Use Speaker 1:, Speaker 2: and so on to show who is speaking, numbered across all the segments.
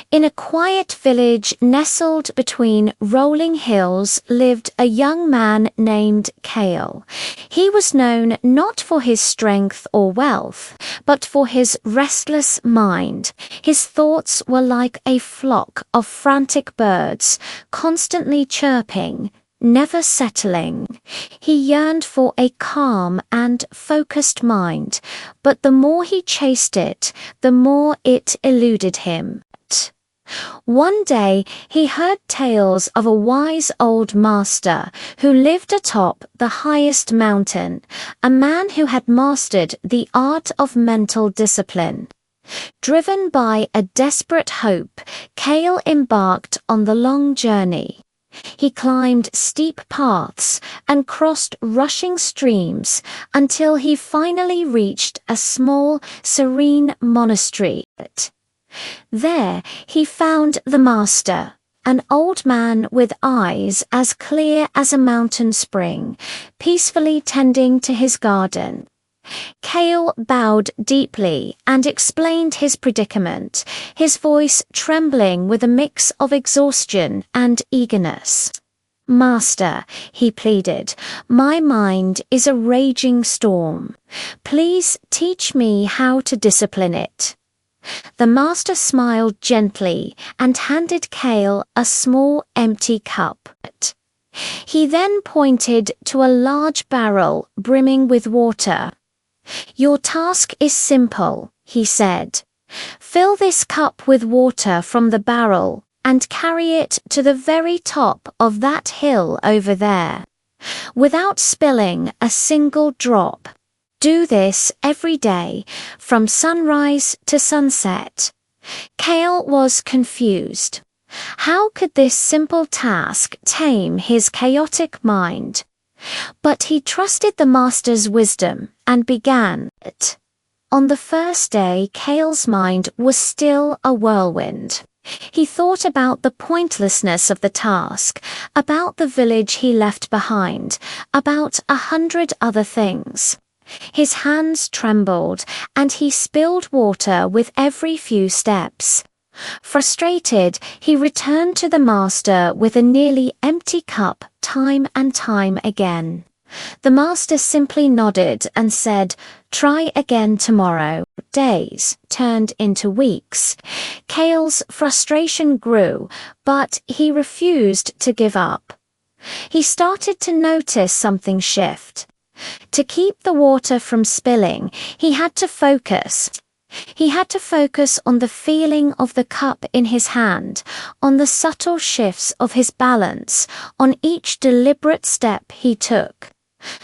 Speaker 1: In a quiet village nestled between rolling hills lived a young man named Kale. He was known not for his strength or wealth, but for his restless mind. His thoughts were like a flock of frantic birds, constantly chirping, never settling. He yearned for a calm and focused mind, but the more he chased it, the more it eluded him. One day he heard tales of a wise old master who lived atop the highest mountain, a man who had mastered the art of mental discipline. Driven by a desperate hope, Kale embarked on the long journey. He climbed steep paths and crossed rushing streams until he finally reached a small, serene monastery. There he found the master, an old man with eyes as clear as a mountain spring, peacefully tending to his garden. Kale bowed deeply and explained his predicament, his voice trembling with a mix of exhaustion and eagerness. "Master," he pleaded, "my mind is a raging storm. Please teach me how to discipline it." The master smiled gently and handed Kale a small empty cup. He then pointed to a large barrel brimming with water. "Your task is simple," he said. "Fill this cup with water from the barrel and carry it to the very top of that hill over there, without spilling a single drop. Do this every day, from sunrise to sunset." Kale was confused. How could this simple task tame his chaotic mind? But he trusted the master's wisdom and began it. On the first day, Kale's mind was still a whirlwind. He thought about the pointlessness of the task, about the village he left behind, about 100 other things. His hands trembled, and he spilled water with every few steps. Frustrated, he returned to the master with a nearly empty cup time and time again. The master simply nodded and said, "Try again tomorrow." Days turned into weeks. Kale's frustration grew, but he refused to give up. He started to notice something shift. To keep the water from spilling, he had to focus. He had to focus on the feeling of the cup in his hand, on the subtle shifts of his balance, on each deliberate step he took.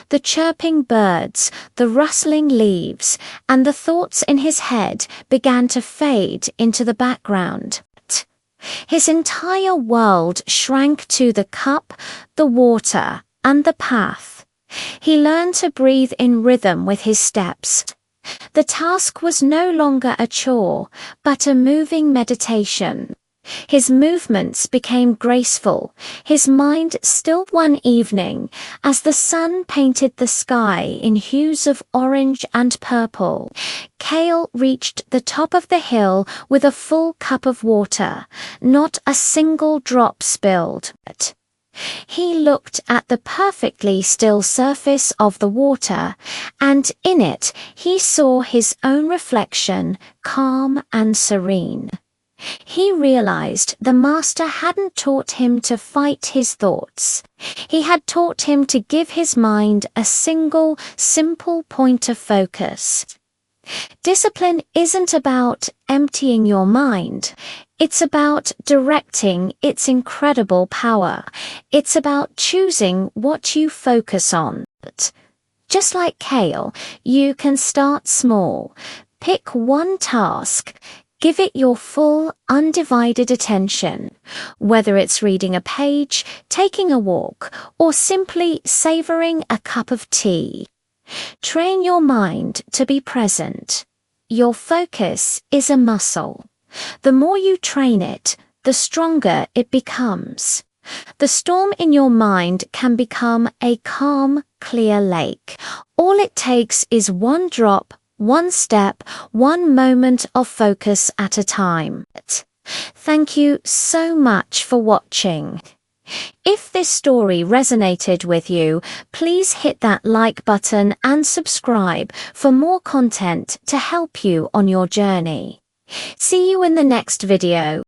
Speaker 1: The chirping birds, the rustling leaves, and the thoughts in his head began to fade into the background. His entire world shrank to the cup, the water, and the path. He learned to breathe in rhythm with his steps. The task was no longer a chore, but a moving meditation. His movements became graceful, his mind stilled one evening as the sun painted the sky in hues of orange and purple. Kale reached the top of the hill with a full cup of water, not a single drop spilled. He looked at the perfectly still surface of the water, and in it he saw his own reflection, calm and serene. He realized the master hadn't taught him to fight his thoughts. He had taught him to give his mind a single, simple point of focus. Discipline isn't about emptying your mind. It's about directing its incredible power. It's about choosing what you focus on. Just like Kale, you can start small. Pick one task. Give it your full, undivided attention. Whether it's reading a page, taking a walk, or simply savoring a cup of tea. Train your mind to be present. Your focus is a muscle. The more you train it, the stronger it becomes. The storm in your mind can become a calm, clear lake. All it takes is one drop, one step, one moment of focus at a time. Thank you so much for watching. If this story resonated with you, please hit that like button and subscribe for more content to help you on your journey. See you in the next video.